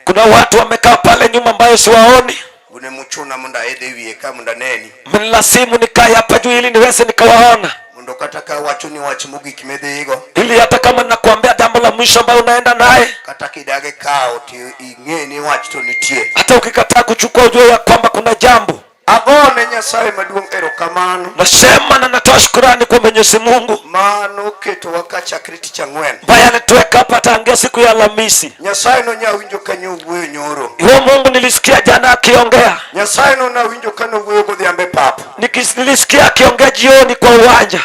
Kuna watu wamekaa pale nyuma ambayo siwaoni. Mnilasimu nikae hapa juu ili niweze nikawaona. Ili hata kama nakuambia jambo la mwisho ambayo unaenda naye, hata ukikataa kuchukua ujue ya kwamba kuna jambo. Nasema na natoa shukrani kwa Mwenyezi Mungu ambaye alituweka hapa tangia siku ya Alhamisi. Huyo Mungu nilisikia jana akiongea. Nilisikia akiongea jioni kwa uwanja.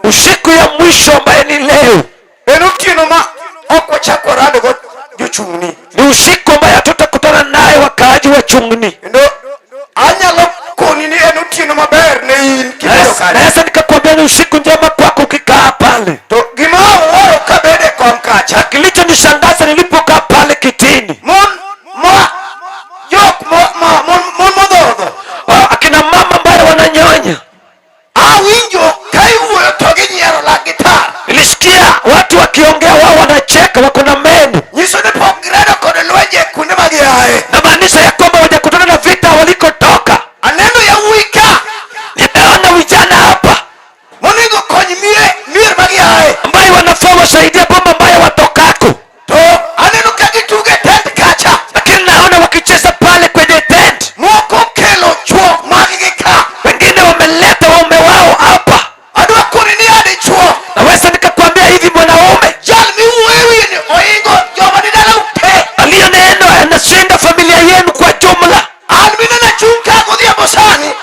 Usiku ya mwisho ambaye ni leo. Ni usiku ambaye tutakutana naye wakaaji wa Chungni. Naweza nikakwambia ni usiku njema kwako ukikaa pale. Kilichonishangaza nilipokaa pale kitini, akina mama ambaye wananyonya. Nilisikia watu wakiongea, wao wanacheka, wako na meno. Na maanisha ya kwamba wajakutana na vita walikotoka. Nimeona vijana hapa ambaye wanafaa wasaidia bomba ambaye watokako. Lakini naona wakicheza pale kwenye tent. Wengine wameleta waume wao hapa. Naweza nikakwambia hivi, mwanaume aliyo neno anashinda familia yenu kwa jumla.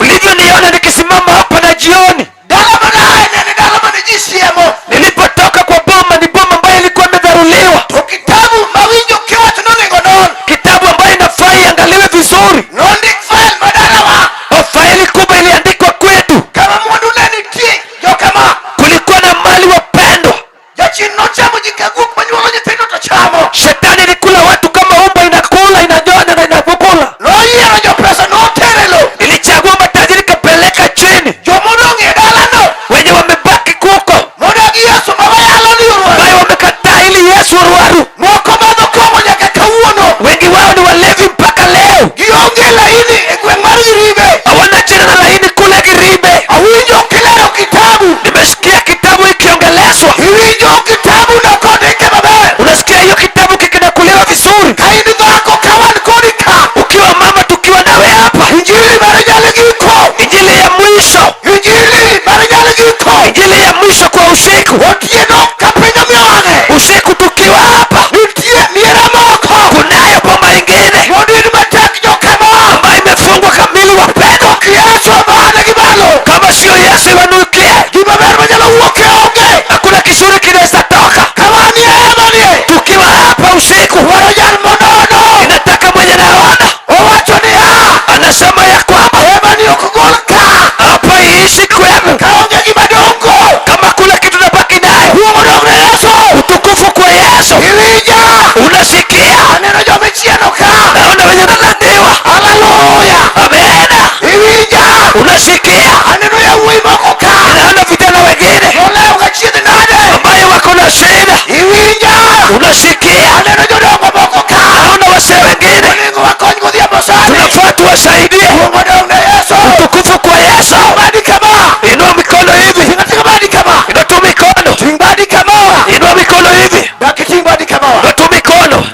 Ulivyoniona nikisimama hapa na jioni, nilipotoka kwa boma, ni boma ambayo ilikuwa imedharuliwa. Kitabu ambayo inafaa iangaliwe vizuri. Faili kubwa iliandikwa kwetu. Kulikuwa na mali wapendwa. Shetani ilikula watu kama umba inakula, inanyonya na inavukula. Ilichagua matajiri kapeleka chini. Wenye wamebaki kuko, ambayo wamekataa ili Yesu waru. Wengi wao ni walevi mpaka leo. Hawana jina na laini kule Giribe. Nimesikia kitabu ikiongelezwa. Unasikia hiyo kitabu kikinakuliwa vizuri. Ukiwa mama tukiwa nawe hapa. Injili ya mwisho. Injili ya mwisho kwa usiku. Usiku tukiwa hapa. Kunayo bomba ingine ambayo imefungwa kamili wapendwa. Kama sio Yesu iwanukie, hakuna kizuri kinaweza toka. Tukiwa hapa usiku, inataka mwenye naona anasema ya kwamba hapa iishi kwenu. Kama kula kitu nabaki nayo, utukufu kwa Yesu. Unasikia? Naona wenye nalaniwa. Amena. Unasikia? Naona vijana wengine ambayo wako na shida. Unasikia? Naona wase wengine tunafaa tuwasaidie. Utukufu kwa Yesu. Inua mikono hivi. Inatu mikono. Inua mikono hivi. Inatu mikono.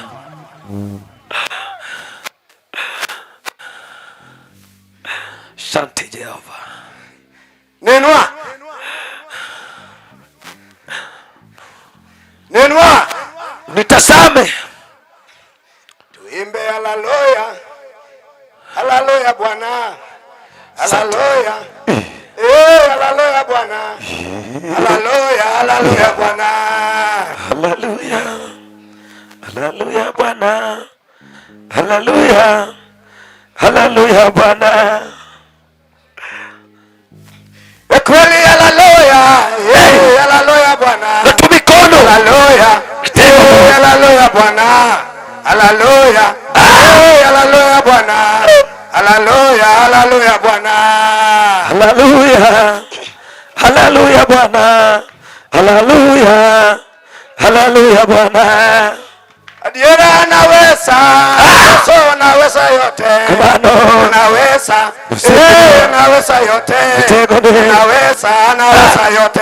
Asante Jehova. Nitazame. Tuimbe haleluya. Haleluya Bwana. Haleluya. Haleluya Bwana. Haleluya Bwana. Haleluya. Haleluya Bwana. Haleluya. Haleluya Bwana. Kweli haleluya. Haleluya Bwana. Natu mikono. Haleluya. Haleluya Bwana. Haleluya. Haleluya Bwana. Haleluya Bwana. Haleluya. Haleluya Bwana. Haleluya. Haleluya Bwana. Adiera anaweza. Yesu anaweza yote. Anaweza. Anaweza yote. Anaweza yote.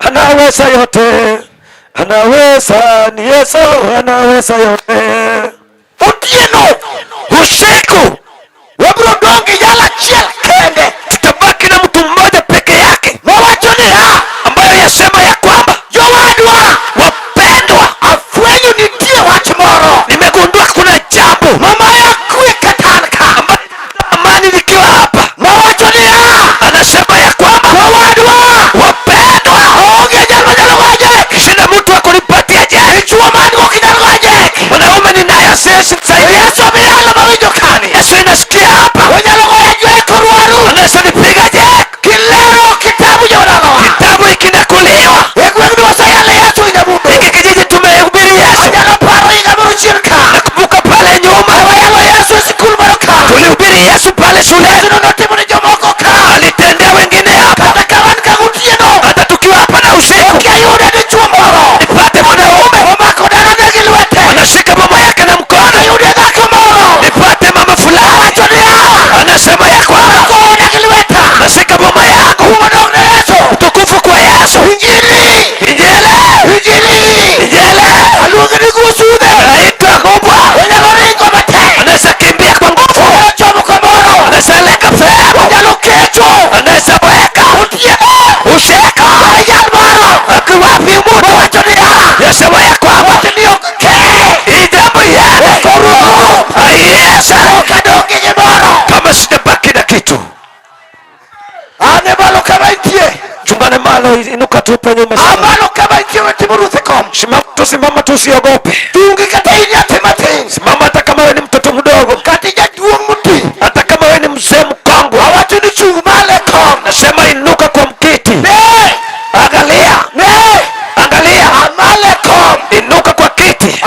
Anaweza yote. Anaweza, ni Yesu anaweza yote. Otieno usiku wabro dongi yala chiel kende, tutabaki na mtu mmoja peke yake. Mawachoni ambayo yasema ya kwamba jowadwa wapendwa, afwenyu nitie wach moro. Nimegundua kuna jambo mama ya kwe katanka amani nikiwa hapa. Mawachoni anasema ya kwamba jowadwa wapendwa, onge jalo waje sina mtu akunipatia je. Ichua mani wakidalo waje Mwanaume ninaye sisi msaidia. Yesu ameala mawijo kani. Yesu inasikia hapa. Wanyalo goya jwe kuruaru. Anaweza nipiga je. Kilero kitabu jawadawa. Kitabu ikinakuliwa. Wegwegu wasayale Yesu inabudu. Hiki kijiji tumehubiri Yesu. Wanyalo paro ingamuru chirka. Nakumbuka pale nyuma. Wanyalo Yesu sikulu baroka. Tulihubiri Yesu pale shule. Yesu nonotimu ni jomoko ka. Alitendea wengine hapa. Kata kawan kagutieno. Hata tukiwa hapa na usiku. Ukiayuda ni chuo moro. Nipate mwanaume. Wamako darana gilwete. Anashika mama yake na mkono. Ukiayuda dhaka moro. Nipate mama fulani. Anasema ya kwamba Kona gilweta. nashika mama yangu. Umadonga Yesu. Utukufu kwa Yesu. Injili. Aluonge ni kusude. Naitwa kubwa. Wanyalo ringo mate. Anaweza kimbia kwa nguvu. Chomo komoro. Anaweza leka feo. Wanyalo kecho. Anaweza weka. Usheka. Akiwapi umudu. Yasema ya kwamba hii jambo yake. Yesu. Kama sitabaki na kitu. Chungane malo inuka tu penye umesimama. Simama tusiogope. Simama hata kama wewe ni mtoto mdogo. Hata kama wewe ni mzee mkongwe. Nasema inuka kwa mkiti. Angalia. Inuka kwa kiti.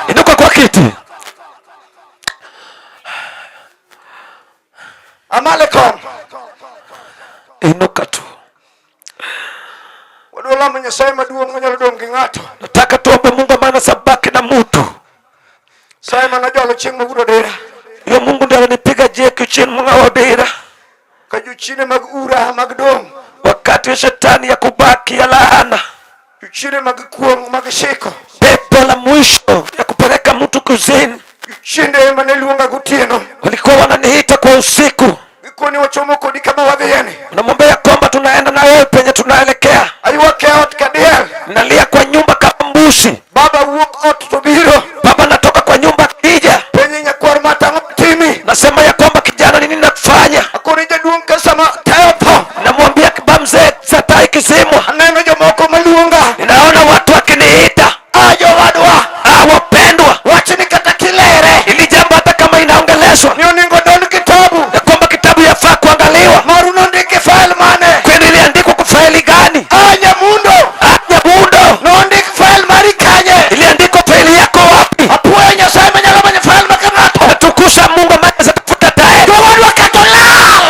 Inuka kwa kiti. Inuka tu. Nataka tuombe Mungu maana sabaki na mtu. Hiyo Mungu ndiye ananipiga jeki chini mwa wadira. Wakati wa shetani ya kubaki ya laana. Pepo la mwisho ya kupeleka mtu kuzini. Walikuwa wananiita kwa usiku. Unamwambia kwamba tunaenda na wewe penye tunaelekea. Nalia kwa nyumba kama mbuzi. Baba natoka kwa nyumba kija. Nasema ya kwamba kijana nini nakufanya? Namwambia bamze sata ikizimwa. Ninaona watu wakiniita. Wapendwa. Ili jambo hata kama inaongeleshwa. Ya kwamba kitabu yafaa kuangaliwa. Kwani iliandikwa kwa faili gani? Nyamundo. Iliandikwa faili yako wapi? Natukusa Mungu ameweza kufuta tayari.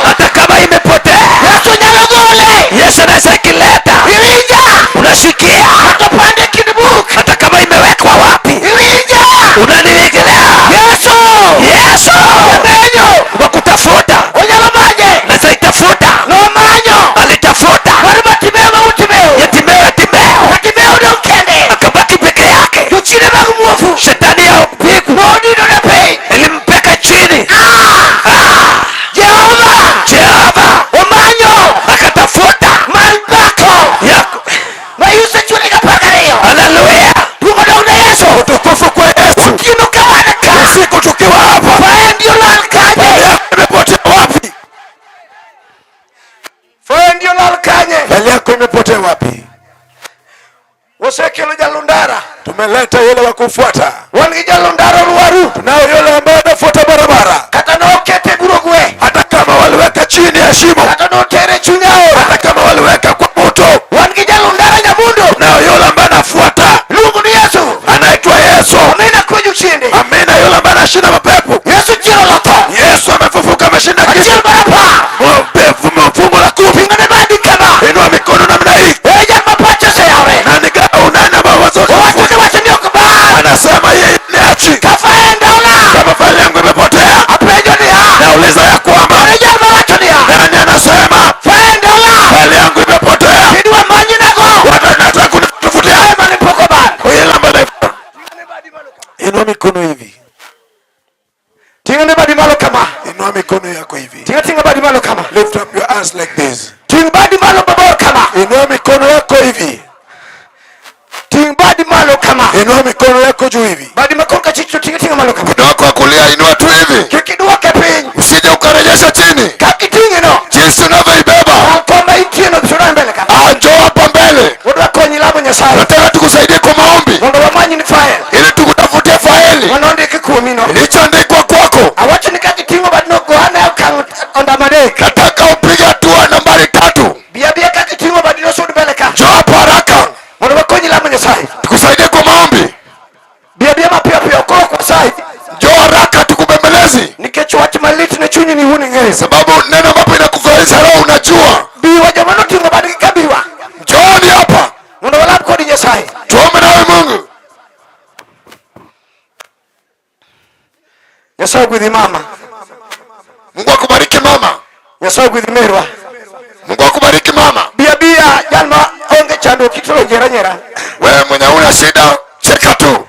Hata kama imepotea. Yesu anaweza ikileta. Unasikia? Hata kama imewekwa wapi? Unanirejelea. Yesu. Wakutafuta. Naweza itafuta. Alitafuta. Yatimeo. Akabaki peke yake. Shetani ya upigu. Ilimpeka chini. Jehova. Akatafuta. Haleluya. Utukufu kwa Yesu. Usiku tukiwa hapa. Bali yako imepotea wapi? Tumeleta yule wa kufuata. Tunao yule ambaye anafuata barabara. Hata kama waliweka chini ya shimo. Hata kama waliweka kwa moto. Tunao yule ambaye anafuata. Anaitwa Yesu. Amina. Yule ambaye anashinda mapepo. Yesu amefufuka, ameshinda kifo. Fungu la 10. Inua mikono namna hii. Nani gao nani ambao wazote. yako hivi. Tinga badi malo kama. Lift up your hands like this. Tinga badi malo baba kama. Inua mikono yako hivi. Tinga badi malo kama. Inua mikono yako juu hivi. Badi makono kachicho tinga malo kama. Mkono wako wa kulia inua tu hivi. Kikidua kepini. Usije ukarejesha chini. Kakitinga no. Jinsi unavyoibeba. Kama itino bisura mbele kama. Njoo hapa mbele. Watu wako nyilamo nyasara. Nataka tukusaidie kwa maombi. Wando wamanyi ni faili. Ili tukutafutie faili. Wanaondike kuumino. Ilichoandikwa kwako. Awacho nikakitinga badi no gohana onda madeka. Nataka upige hatua nambari 3. Bia kakitinga badi no sudu mbele kama. Njoo hapa haraka. Wando wako nyilamo nyasara. Tukusaidie kwa maombi. Bia mapia kwa sai. Njoo haraka tukubembelezi. Nikechuachi maliti na chunyi ni huni ngezi. Sababu neno ambapo inakufurahisha roho unajua. Biwa jamano tinga badi kabiwa. Njooni hapa. Wando wala kodi nyasara. Tuombe nawe Mungu. Nyasaye gwithi mama. Mungu akubariki mama. Nyasaye gwithi merwa. Mungu akubariki mama. Bia jalma onge chando kitoro nyera. Wewe mwenye una shida cheka tu.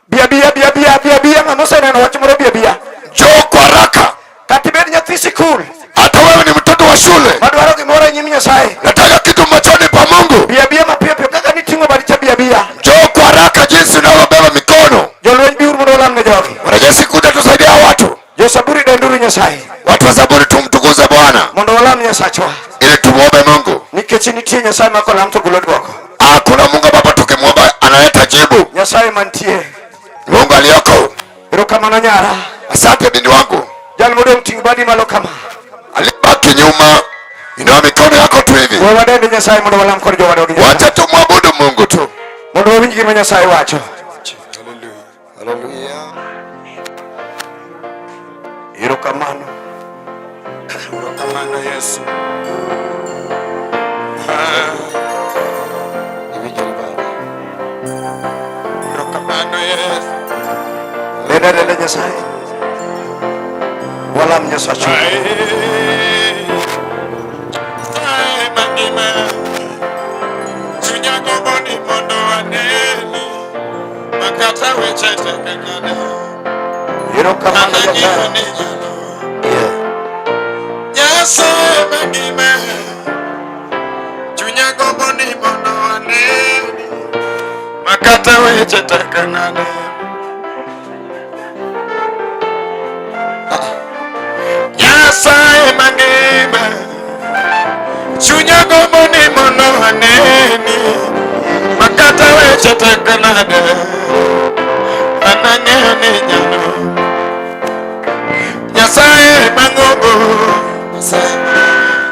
Bia ngamosa na wachimoro bia. Njoo kwa haraka. Katibeni nyathi sikul. Hata wewe ni mtoto wa shule. Madwaro gimora nyimi Nyasaye. Nataka kitu machoni pa Mungu. Bia mapia kaka ni tingo badi cha bia. Njoo kwa haraka jinsi unavyobeba mikono. Jolwe biuru mdola mnejoki. Wanajeshi kuja tusaidia watu. Jo saburi denduru Nyasaye. Watu wa Zaburi tumtukuze Bwana. Mondo wala mnyasachwa. Ili tumuombe Mungu. Nikechini tie Nyasaye makola mtu gulodi wako. Kuna Mungu baba tukimwomba analeta jibu. Nyasaye mantie. Mungu aliyoko. Irokamano nyara. Asante binti wangu. Jal mudo mtingi badi malo kama. Alibaki nyuma. Inua mikono yako tu hivi. Wewe wadende Nyasaye mondo wala mkono jo wadogi. Wacha tumwabudu Mungu tu. Mondo wingi kwa Nyasaye wacho. Haleluya. Irokamano. Irokamano Yesu. Irokamano Yesu. Lele Nyasaye. Wala mnyasacho. Irokamano Nyasaye. Nyasaye mangima. Chunya goboni mondo aneni. Makata weche takanane. Nyasaye mangima. Chunya goboni mondo aneni. Makata weche takanane. Ananyane nyano. Nyasaye mangogo.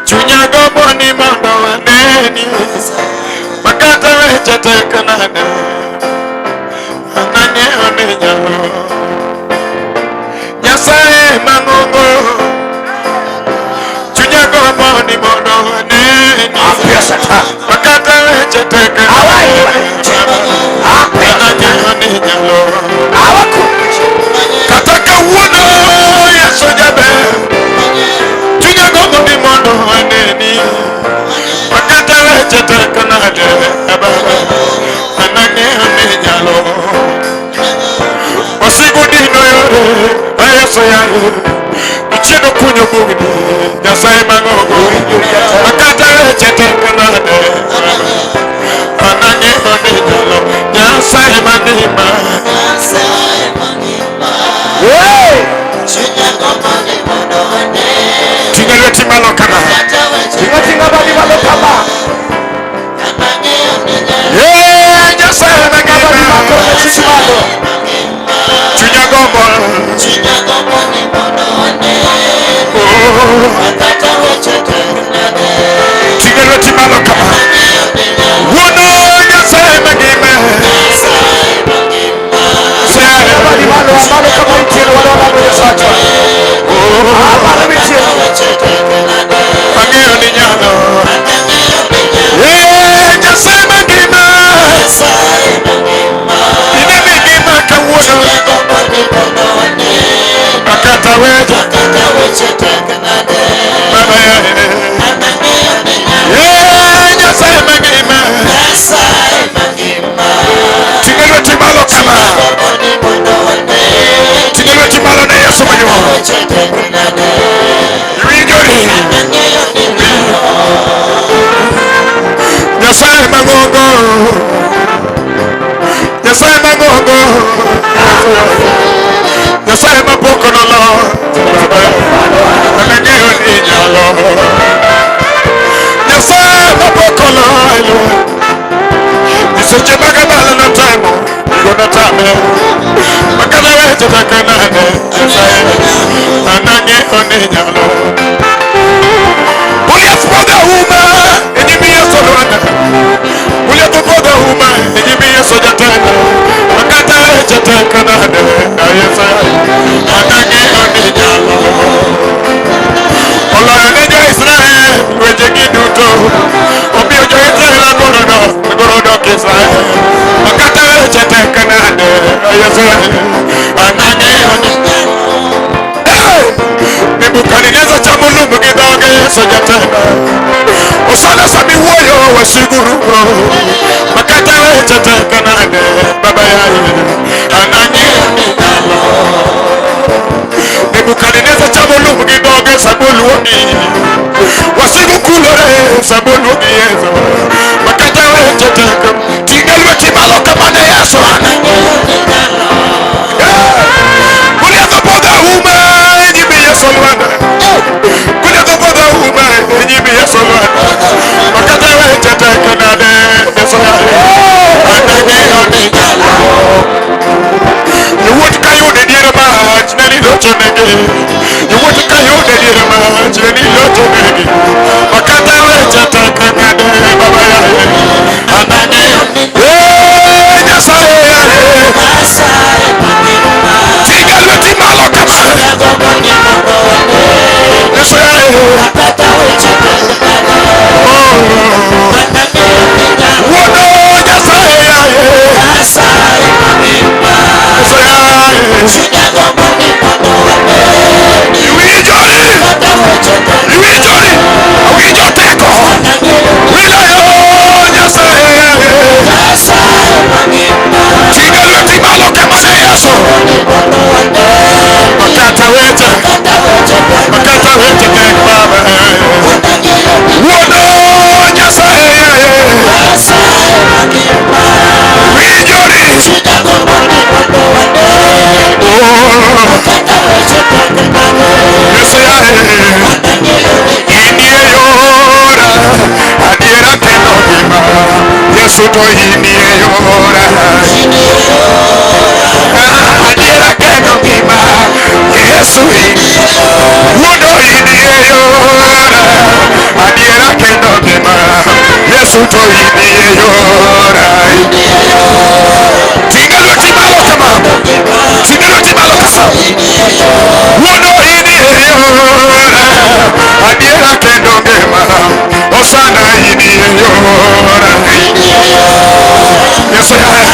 Chunya goboni mondo aneni. Makata weche takanane. Ananyane nyano. Nyasaye mangogo. Chunya goboni mondo aneni. Apia sata. Makata weche takanane. Ananyane nyano. Kataka uono Yesu jabe. Chunya goboni mondo aneni. Makata weche takanane. Ananyane nyano. Osigudino yore Yesu yare. Uchino kunyo bugni. Nyasaye mangogo. Makata weche takanane. Ananyane nyano. Nyasaye manima. Tinga timalo kama. Tinga badi malo kama. Nyasaye manima. Chunya gombo. Tinga timalo kama. Wono Nyasaye manima. Badi malo kama itiro wala mnyasacho. Amala mitiro. Angeo ni nyano. Nyasaye manima. Ina manima kawono. Makata weche. Baba Nyasaye manima. Tinga timalo kama. Tinga timalo na Yesu manyo. mogo. Nyasaye mapok nolo. Anang'eyo ni inyalo. Nyasaye mapok nolo. Seche mag abala notamo, igo notame. Makana weche taka nade. Anang'eyo ni inyalo. Bulieth podho uma, enyimi Yesu Lwanda. Bulieth podho uma, enyimi Yesu Jatenda. Makata weche taka nade. Anang'eyo ni inyalo. Oloyo ne jo-Israel weche gi duto. Omiyo jo-Israel agoro dok Israel. Makata weche tek nade. Anang'eyo ni Nebukadneza chamo lum gi dhoge Yesu Jatenda. Osana sami wuoyo wasiguru bro. Makata weche tek nade. Baba yaye. Anang'eyo ni inyalo. Nebukadneza chamo lum gi dhoge saboluongi. Wasigu kulore saboluongi Yesu. Makata weche tek. Ting'e lweti malo kamane Yesu. Anang'eyo ni inyalo. Bulieth podho uma enyimi Yesu Lwanda. Bulieth podho uma enyimi Yesu Lwanda. Makata weche tek nade Yesu yaye. Anang'eyo ni inyalo. Yawuot kayude diere mach ne nilochonegi. Yawuot kayude diere mach ne nilochonegi. Makata weche tek nade Baba yaye. Anang'eyo ni Nyasaye yaye. Ting'e lweti malo kama. Yesu yaye. Wuono Nyasaye yaye. Yesu yaye. Iwinjori. Awinjo teko. Wilayo Nyasaye yaye. Ting'e lweti malo kama Yesu. Makata weche tek Baba. Wuono Nyasaye yaye. Winjori. Yesu yaye. Inie yora adiera kendo ngima. Yesu to inie yora. Adiera kendo ngima. Yesu wuono inie yora. Adiera kendo ngima. Yesu to inie yora. Ting'e lweti malo kama. Ting'e lweti malo kama. Wuono inie yora. Adiera kendo ngima. Osana inie yora. Yesu yaye.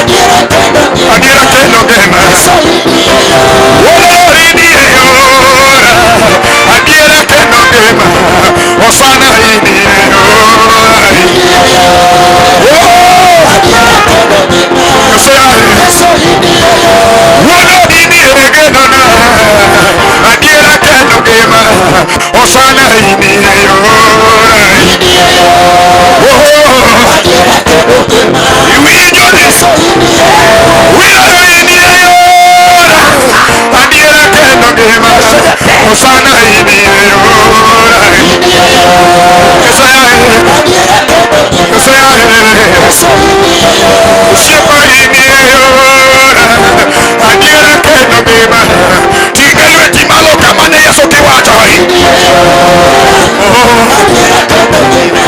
Adiera kendo ngima. Wuono inie yora. Adiera kendo ngima. Osana inie yora. Yesu yaye. Wuono inie genona. Adiera kendo ngima. Osana inie yora. Iwinjori. Wilayo inie yora. Adiera kendo ngima. Osana inie yora. Yesu yaye. Yesu yaye. Osiepa inie yora. Adiera kendo ngima. Ting'e lweti malo kama ne Yesu kiwacho.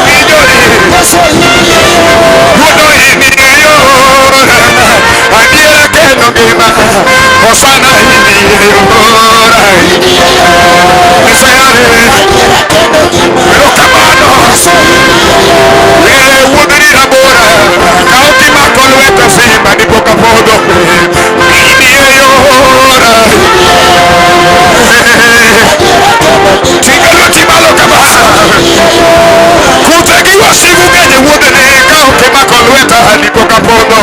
Winjori. Wuono inie yora. Adiera kendo ngima. Osana inie yora. Yesu yaye. Erokamano. Wuodhni rabora. Ka ok imako lweta simba dipoka podho. Inie yora. Ting'e lweti malo kama. Kuthe gi wasigu genye wuodhne ka ok imako lweta dipoka podho.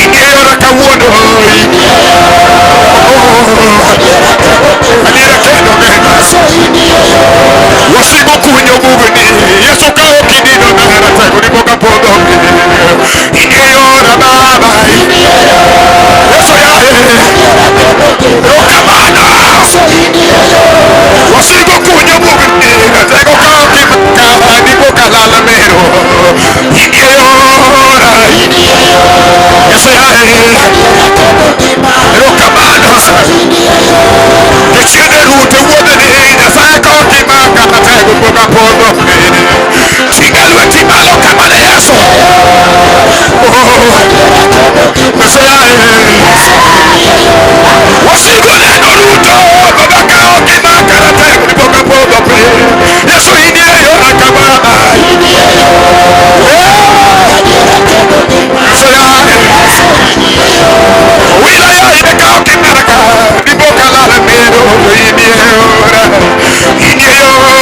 Inie yora kawuono. Adiera kendo ngima. Wasigu kunyo bugni. Yesu ka ok idino nara tego dipoka podho. Inie yora Baba. Tiene rute wuode ni Nyasaye ka okimaka matego poka pogo Tingalu etimalo kamane Yesu Wasigo neno ruto Baba ka okimaka matego poka pogo Yesu inie yona kama Wilaya imeka okimaka Nipoka lala mero inie yona Inie yona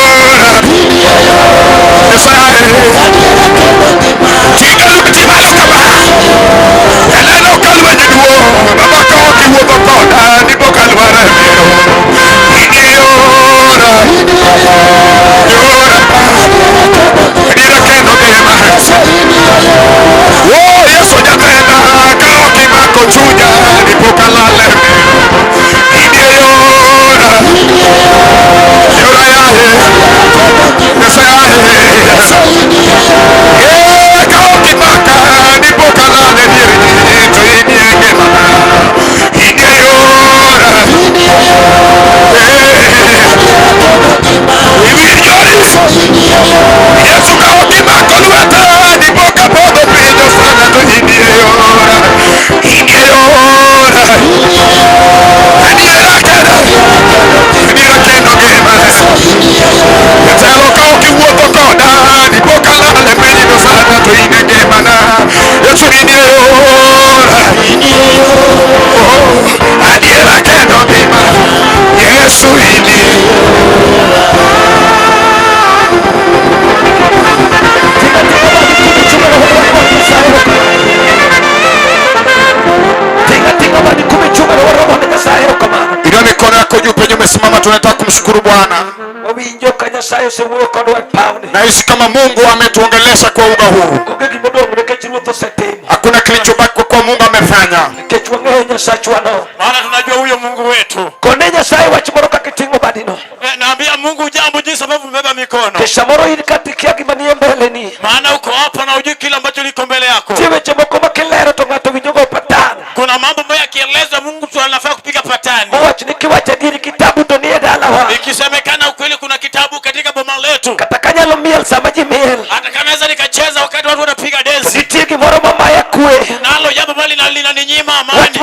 Yesaye Tingalu etimalo kama Eleno kalwe niduo Baba ka okiwuotho koda Nipoka lwara mero Inie yona Yona Nira kendo gema Oh Yesu nyatenda Ka okimako chunya Nipoka lala mero Inie yona Yona yahe Yesaye Ka okimaka Nipoka lala mero Inie gema Inie yona Yesu ka okimako lweta Nipoka podho pinyo sana to inie yona Inie yona Adiera kendo gima Jatelo ka okiwuotho koda Nipoka lala pinyo sana to inie ngimana Yesu inie yona Adiera kendo gima Yesu inie Inua mikono yako juu penye umesimama, tunataka kumshukuru Bwana. Nahisi kama Mungu ametuongelesha kwa uga huu. Hakuna kilichobaki kwa kuwa Mungu amefanya. Maana tunajua huyo Mungu wetu. Naambia Mungu jambo jinsi ambavyo umebeba mikono. Maana uko hapa na hujui kile ambacho liko mbele yako. Kuna mambo ambayo yakieleza Mungu tu anafaa kupiga patani. Ikisemekana ukweli kuna kitabu katika boma letu. Hata kama naweza nikacheza wakati watu wanapiga dance. Nalo jambo bali linaninyima amani.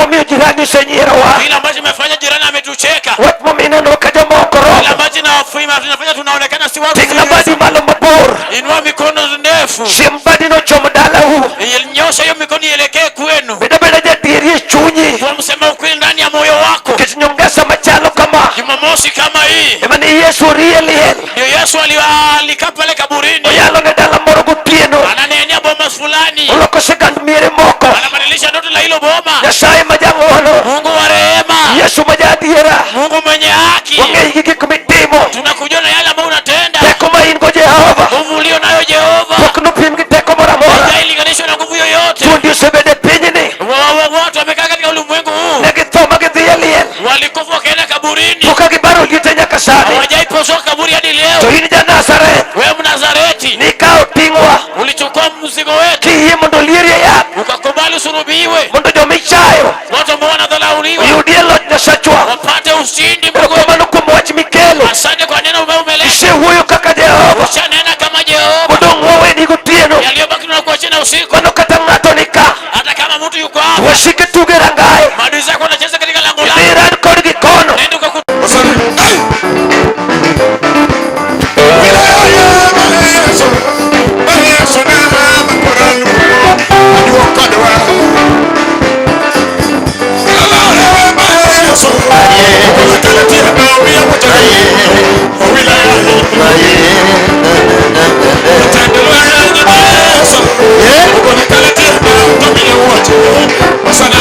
Kile ambacho imefanya jirani ametucheka. Kile ambacho tunafanya tunaonekana si watu. Inua mikono ndefu. Nyosha hiyo mikono ielekee kwenu. Kwa msema ukweli ndani ya moyo wako. Jumamosi kama hii. Ndio Yesu alikaa pale kaburini. Ananenea boma fulani. Anabadilisha ndoto la hilo boma. Mungu wa rehema. Mungu mwenye haki. Tunakujua na yale ambayo unatenda. Nguvu ulio nayo Jehova. Hailinganishwi na nguvu yoyote. Watu wamekaa katika ulimwengu huu. Walikufa wakaenda kaburini. Hawajaiposoka kaburi hadi leo. Wewe Mnazareti. Ulichukua mzigo wetu. Ukakubali usulubiwe. Watu ambao wanadharauliwa wapate ushindi. Asante kwa neno ambalo umeleta. Ushanena kama Jehova. Yaliyobaki tunakuachia na usiku. Hata kama mtu yuko hapa. Maadui zako wanacheza katika lango lako. Nenda Sana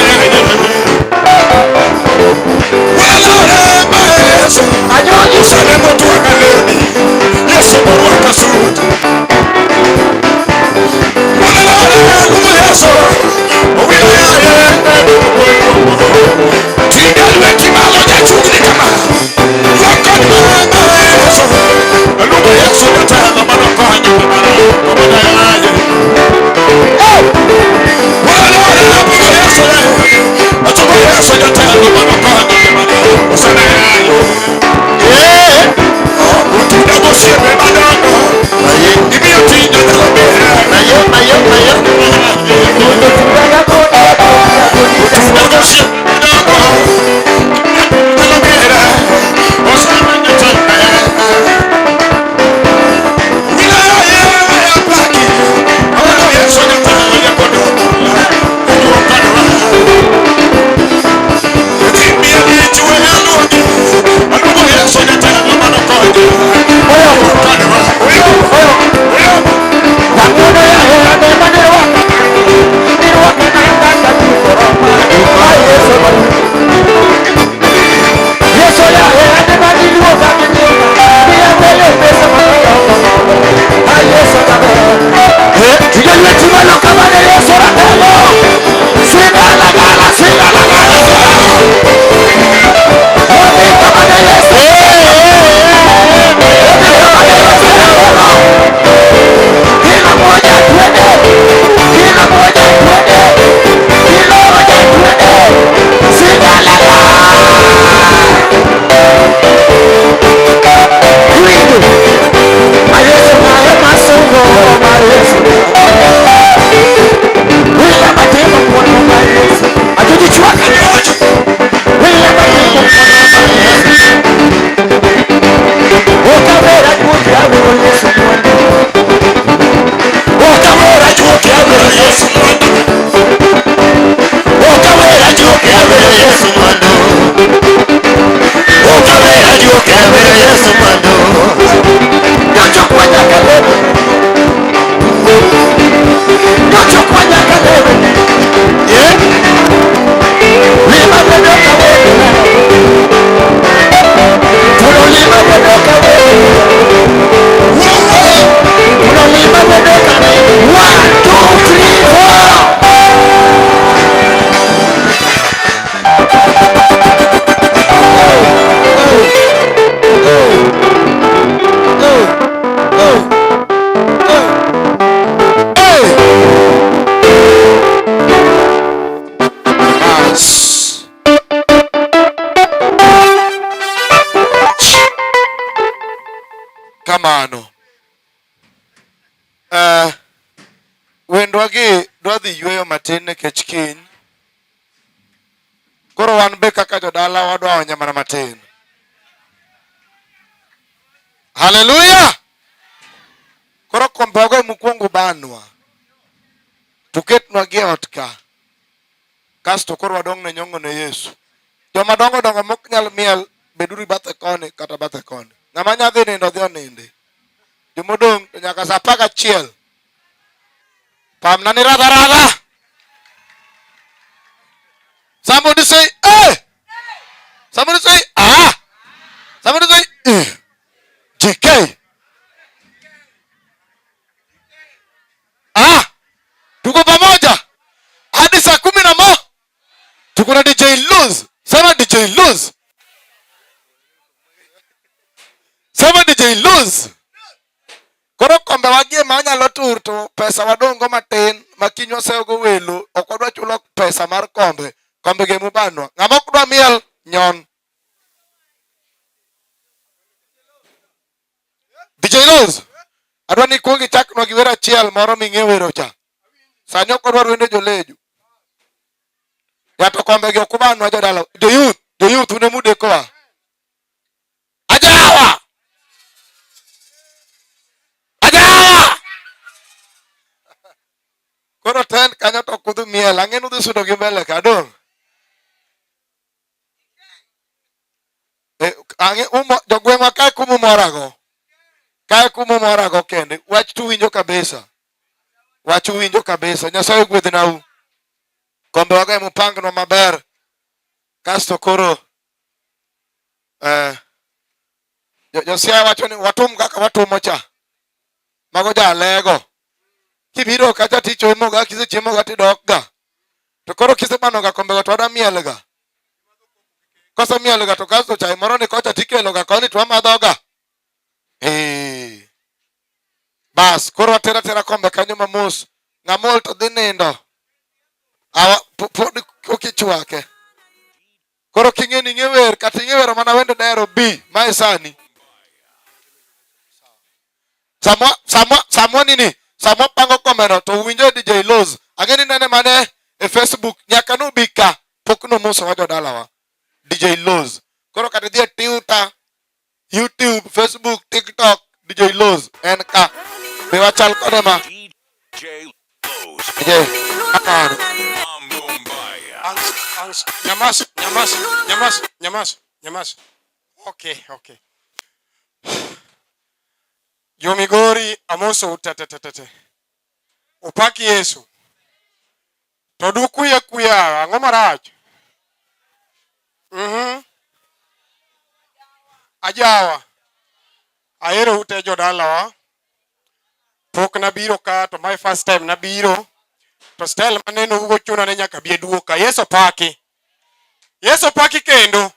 kamano. Wendwa gi dwa dhi yweyo matin nikech kiny. Koro wan be kaka jodala wadwa onye mana matin. Haleluya! Koro kombogo mokwongo banwa. Tuketnwa gi ot ka. Kasto koro wadong' ne nyong'o ne Yesu. Joma dongo dongo mok nyal miel beduru bathe koni kata bathe koni. Ng'ama nyadhi nindo dhi oninde. Jomodong' to nyaka sa 11. Pamna ni radha radha. Somebody say, hey! Somebody say, ah! Somebody say, JK. Ah! Tuko pamoja. Hadi saa 11. Tuko na DJ Luz. Sema DJ Luz. Sema DJ Luz. Koro kombe wagie manyalo tur to pesa wadongo matin makinyo seogo welo ok wadwa chulo pesa mar kombe. Kombe ge mubanwa. Ng'ama ok dwa miel nyon. DJ Luz. Adwa ni kuongi chaknwa gi wera achiel moro ming'e wero cha. Sani ok odwar wende jolejo. Yato kombe ge okubanwa jodala. The youth une mudekoa. Ajawa! Koro ten kanyo to kudhu miel. Ang'e nudhi sudo gi mbele ka dong. Ang'e jogweng'wa kae kumomorago. Kae kumomorago kende. Wach tu winjo kabisa. Wach winjo kabisa. Nyasaye gwedhnau. Kombe waga mupangnwa maber. Kasto koro Josia wacho ni watum kaka watumo cha. Mago jalego. Kibiro kacha tichomo ga kisechiemo ga tidok ga. To koro kisebano ga kombe to wada miel ga. Kosa miel ga to kasto chai moro ni kocha tikelo ga koni to amadho ga. Bas koro atera kombe kanyo mamos. Ng'amol to dhi nindo. Awa pod okichwake. Koro king'e ni ng'ewer kata ng'ewer mana wende dero B mae sani. Samwa nini? Samwa pango komero to winjo DJ Luz. Ang'eni nene mane e Facebook nyaka nubika pok no muso wajo dalawa. DJ Luz. Koro kata dhie Twitter, YouTube, Facebook, TikTok, DJ Luz. En ka. Be wachal kode ma. DJ Luz. Nyamas. Okay. Yomigori amoso utatete. Upaki Yesu. Todu kuya ang'o marach. Ajawa. Ahero ute jodalawa. Pok nabiro ka to my first time nabiro. To style maneno ugo chuno ne nyaka bie duoka. Yeso paki kendo.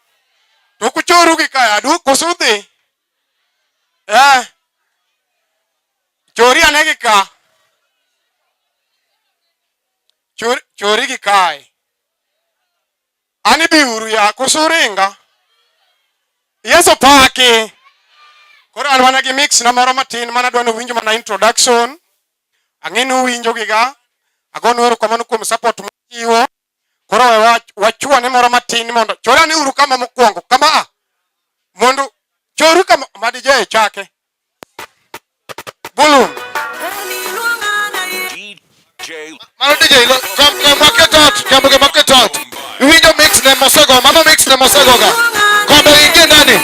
To kuchoru gi kaya duoko sudhi. Chori anegi ka. Chori gi kai. Ani biuru ya kusuringa. Yeso paki. Koro an wana gi mix na moro matin mana dwano winjo mana introduction. Ang'enu winjo giga. Agonu ero kamano kuom support mchiwo. Koro wachua ne moro matin mondo chora ni uru kama mokwongo kama mondo choru kama madije chake bulum Mano DJ Luz. Come market out. Winjo mix ne mosego. Mama mix ne mosego ga. Kombe ingie ndani.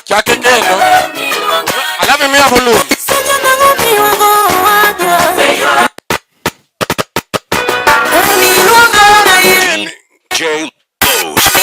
chake kendo alafu mia bulum DJ Luz.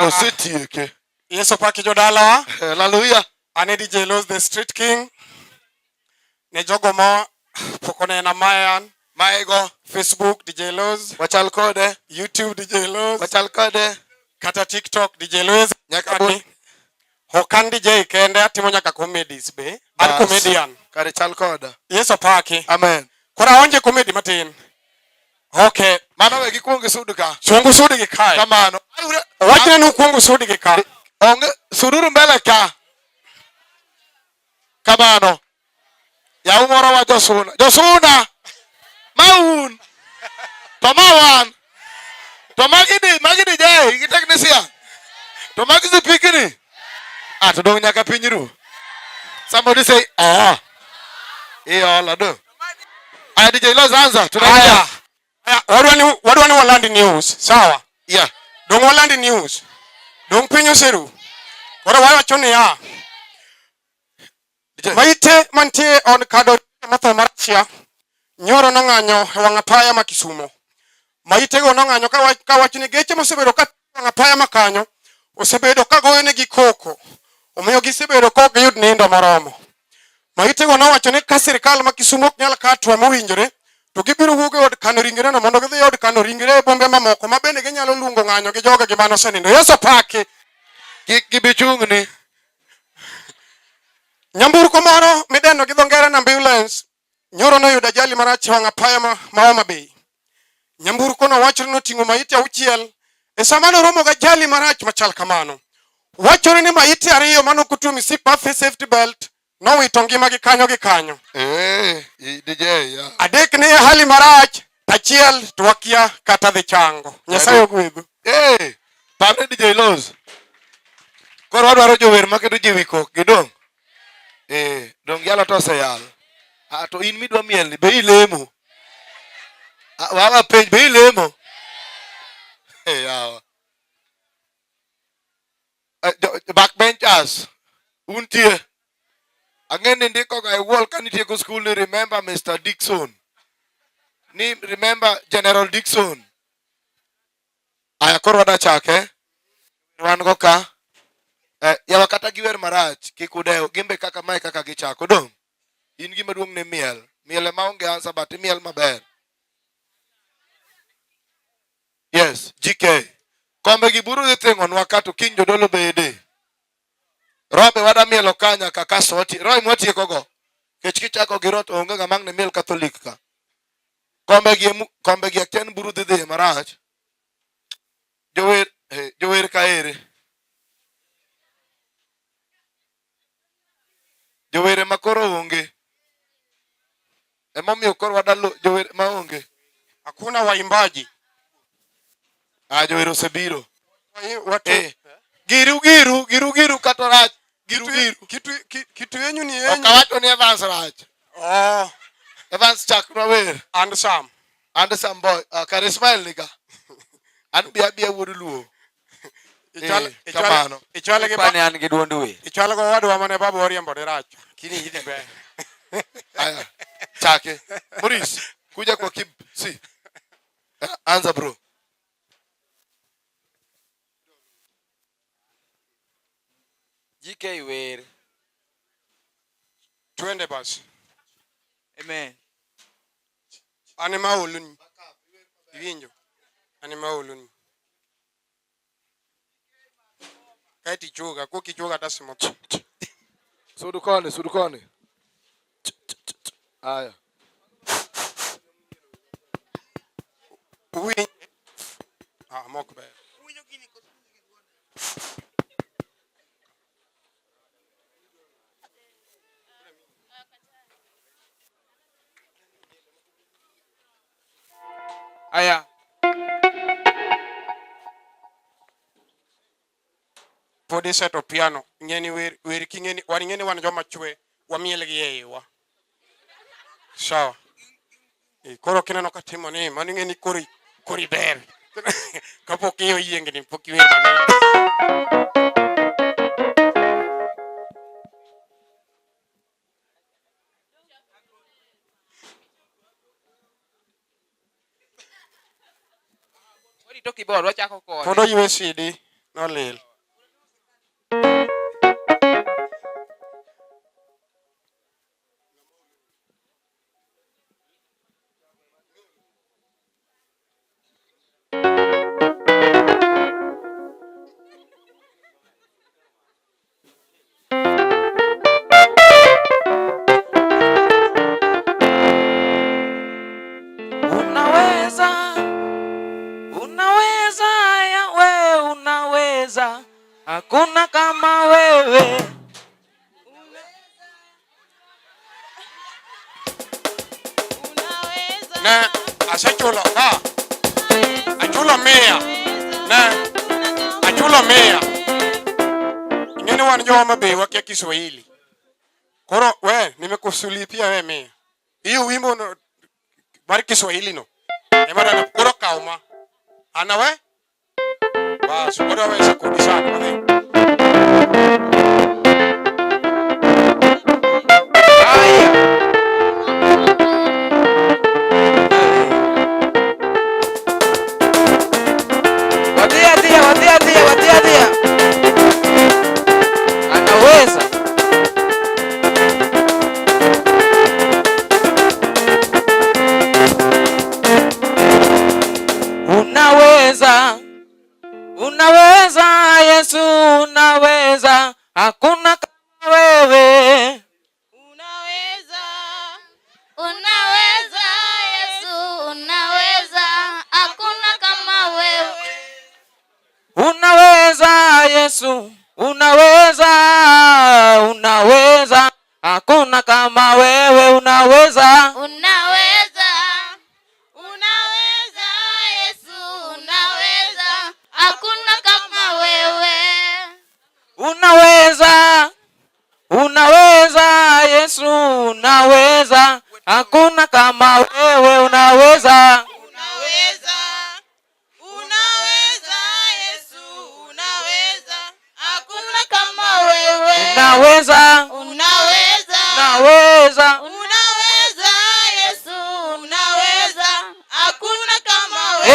Osetieke. Yeso paki jodala. Hallelujah. Ane DJ Los the Street King. Ne jogo mo pokone na mayan. Maego. Facebook DJ Los. Wachal kode. YouTube DJ Los. Wachal kode. Kata TikTok DJ Los. Nyaka Hokan DJ kende atimo nyaka comedies be. An comedian. Kare chal koda. Yeso paki. Amen. Kora onje comedy matin. Okay. Mano we gikwongo sudu ka. Chungu sudi gi kai. Kamano. Wachne nu kwongo sudi gi kai. Onge suduru mbele ka. Kamano. Ya umoro wa Josuna. Josuna. Maun. Tomawan. Magidi jay. Iki technician. Tomagisi pikini. To dong nyaka pinyiru. Somebody say, lado. Aya DJ Los anza. Aya. Wadwani walandi news. Sawa. Yeah. Dong walandi news. Dong pinyo seru. Wara wachoni ya. Maite mantie on kado matho marachia. Nyoro nong'anyo wang'apaya ma Kisumo. Maite go nong'anyo ka wachni geche mosebedo ka wang'apaya makanyo osebedo ka goyone gi koko. Omiyo gisebedo kok giyud nindo moromo. Maite go nowacho ni ka sirikal ma Kisumo ok nyal katwa mowinjore to gibiro wuok e od kano ringre no mondo gidhi od kano ringre e bombe mamoko ma bende ginyalo luongo ng'anyo gi joga gi mano senindo. Yeso paki. Kik gibichungni. Nyamburko moro midendo gi dho ngere na ambulance nyoro noyudo ajali marach wang'apaya ma Homa Bay. Nyamburko no wachore noting'o maiti 6 e sama noromo ga ajali marach machal kamano. Wachore ni maiti 2 mano kutuo misipa safety belt nowito ngimagi kanyo gi kanyo. DJ ya. Adek ne hali marach, achiel to wakia kata dhi chango. Nyasaye ogwedhu. Pamne DJ Los. Koro wadwaro jower maketo jiwiko gidong. Dong yalo to seyal. To in midwa miel ni be ilemo. Wawa penj be ilemo. Yawa. Backbenchers. Untie. Ang'eni ndiko ga wall kanitieko school ni remember Mr. Dixon. Ni remember General Dixon. Aya koro wadachake. Wan go ka. Yawa kata giwer marach kikudewo gimbe kaka mae kaka gichako dong. In gima duong' ne miel. Miel ema onge ansa but miel maber. Yes, GK. Kombe giburu dhithingonwa kato king jodolo bede. Robe wada mielo kanya kaka soti. Roy mwatieko go. Kech kichako girot onge gamang ne miel Catholic ka. Kombe gi akten buru dhidhi marach. Jower ka ere. Jowere makoro onge. Emomiyo koro wadalo jowere ma onge. Hakuna waimbaji. Jowere osebiro. Giru kato rach. Giru. Kitu yenyu ni yenyu. Okawacho ni Evans rach. Evans chak na wer. And Sam boy. Kare smile nika. An bia wudu luo. Kamano. Ichwale ge Pane an gi duond we. Ichwale go wadwa mane babu oriembo de rach. Kini hidi be. Aya. Chake. Maurice, kuja kwa kib. Si. Anza bro. GK wer. Twende basi. Amen. Anima uluni. Iwinjo. Anima uluni. Kaiti chuga, kuki chuga tasimo. Sudukone. Aya. Uwi. Mokbe. Aya. Podi set of piano. Ngeni wer kingeni wani wan joma chwe wamiel gi yewa. Sawa. Koro kineno katimo ni mani ngeni kori ber. Kapok iyo yienge ni pok iwer mami. Wadi toki bor wachako kode. Podo ywe CD. nolil. Unaweza Yawe, unaweza, hakuna kama wewe. Ne asechulo ka achulo mia ne achulo mia. Ingeni wan joma be wakia Kiswahili. Koro we nimekusulipia wewe mia. Hiyo wimbo no bari Kiswahili no. Emara na koro kauma. Ana we? Bas, koro we sa kudisana wale. Wadia. Anaweza. Unaweza Yesu, unaweza, hakuna kama wewe. Unaweza Yesu, unaweza, hakuna kama wewe. Unaweza Yesu, unaweza, hakuna kama wewe. Unaweza Yesu, unaweza, hakuna kama wewe. Unaweza Yesu, unaweza, hakuna kama wewe. Unaweza Yesu, unaweza, hakuna kama wewe. Unaweza Yesu, unaweza, hakuna kama wewe.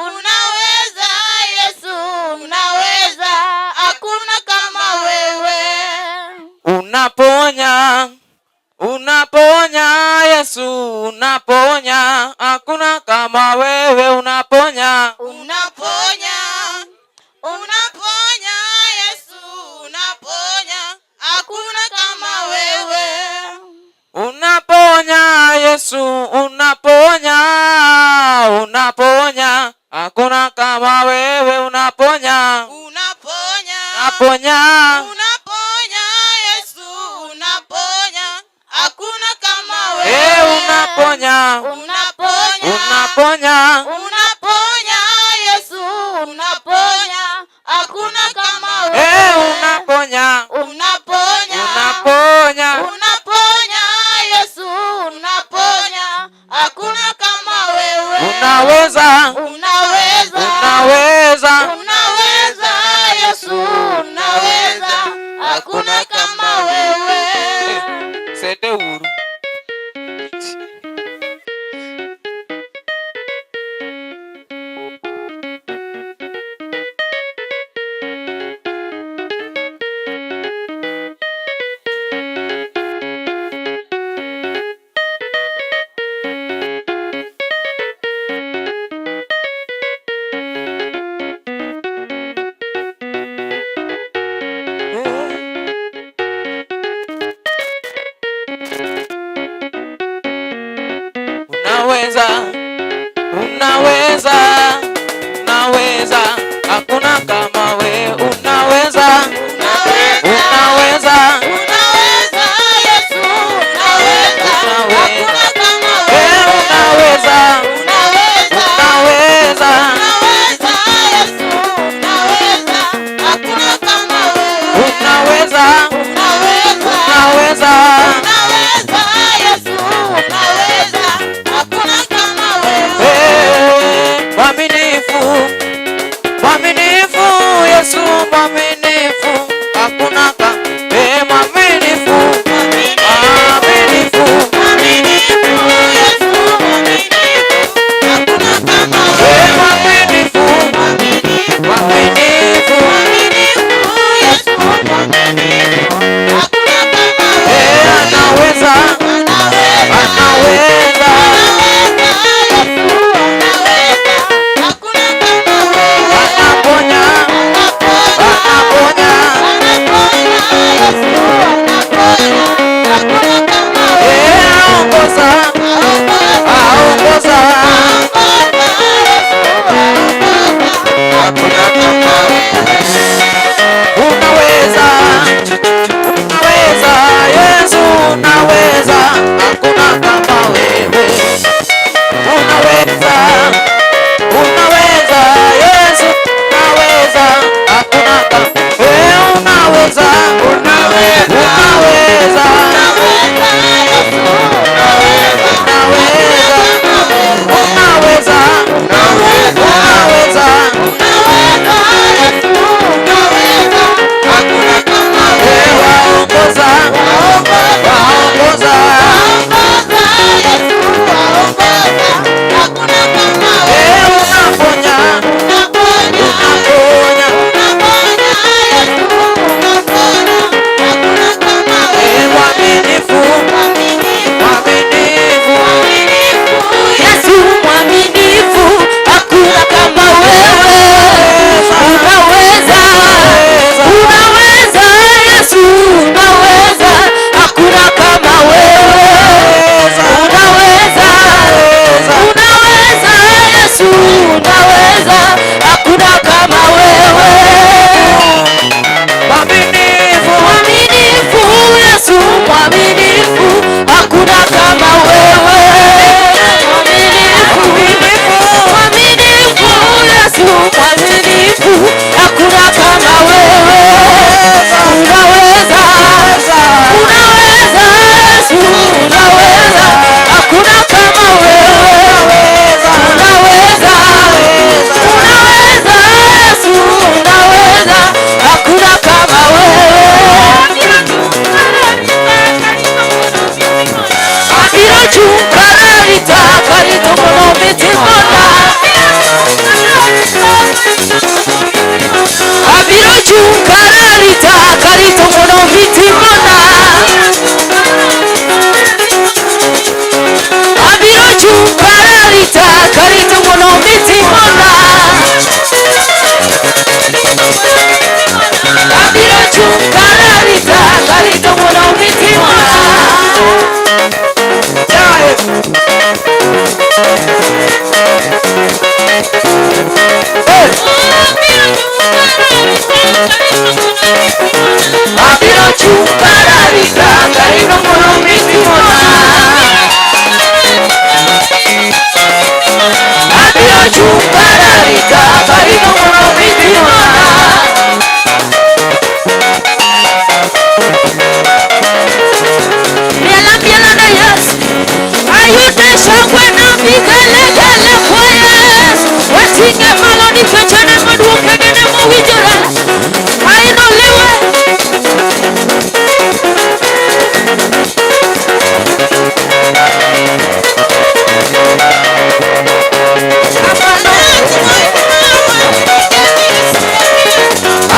Unaweza Yesu, unaweza, hakuna kama wewe. Unaponya Yesu, unaponya, hakuna kama wewe. Unaponya Yesu, unaponya, hakuna kama wewe. Unaponya Yesu, unaponya, hakuna kama wewe. Unaponya Yesu, unaponya, hakuna kama wewe. Unaponya Yesu, unaponya, hakuna kama wewe. Unaponya Yesu, unaponya, hakuna kama wewe. Unaweza Yesu, unaweza, hakuna kama wewe. Sete huru. Abiro chupararika karino mono mitimona. Abiro chupararika karino mono mitimona. Miela miela na yes. Ayude shangwe na migele gele kwa yes. Watinge maloni fechane maduke gene mwijora. Aino liwe.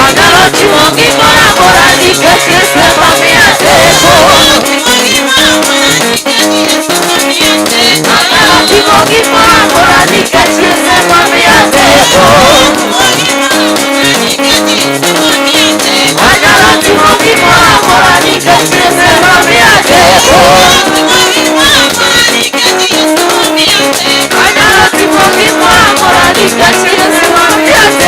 Agalo chimongi mora mora nikesi sema miateko. Agalo chimongi mora mora nikesi sema miateko. Agalo chimongi mora mora nikesi sema miateko. Agalo chimongi mora mora nikesi sema miateko.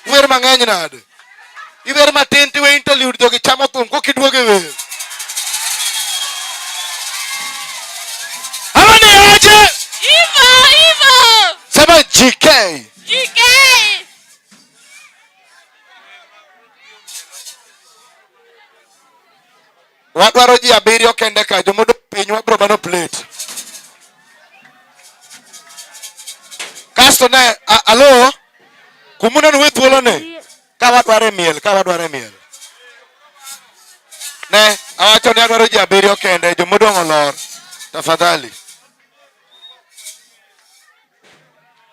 Wer mang'eny nade. Iwer matin tiwe interlude to gichamo thum kokidwoge wer. Hawa ni aje? Ivo. Sema GK. Wadwaro ji abiriyo kende ka jomodo piny wabro mano plate. Kasto ne alo kumuna nuwe thuolo ne ka wadware miel. Ne awacho ni adwaro ji abiriyo kende jomodong' olor tafadhali.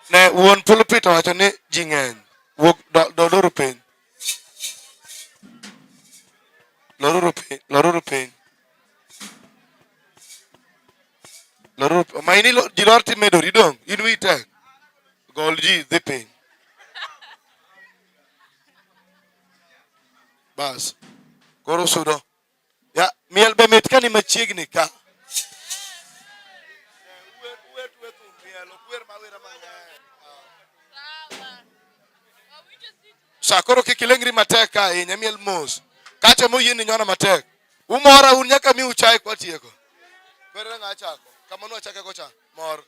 Ne wuon pulpit awacho ni ji ng'eny wuok loruru piny. Loruru piny. Maini ji lor timedori dong. In wi tek. Gol ji dhi piny. Bas. Koro sudo. Ya miel be mit ka ni machiegni ka. Sa koro kikilengri matek ka inya miel mos. Kacha mo yini nyona matek. Umora un nyaka mi uchai kwa tieko. Bere nga chako. Kamano achake ko cha. Mor.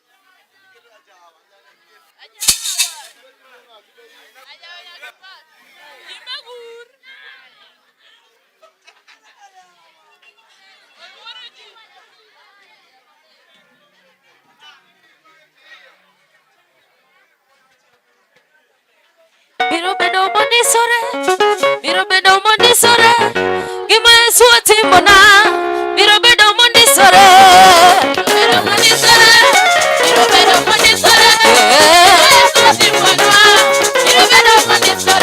Biro bedo mondisore gima Yesu otimona. Biro bedo mondisore gima Yesu otimona. Biro bedo mondisore gima Yesu otimona. Biro bedo mondisore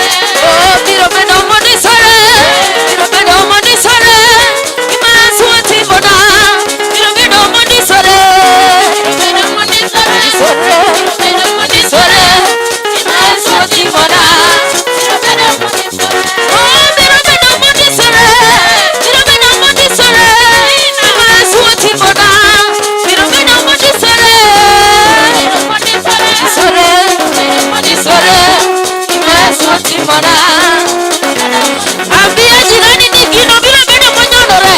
ambia jirani ni gino biro bedo monyonore.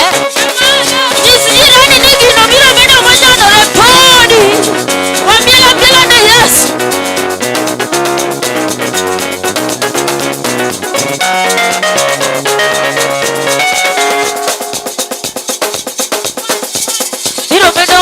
Nyis jirani ni gino biro bedo monyonore. Podi wamielo kelo ne Yesu. Biro bedo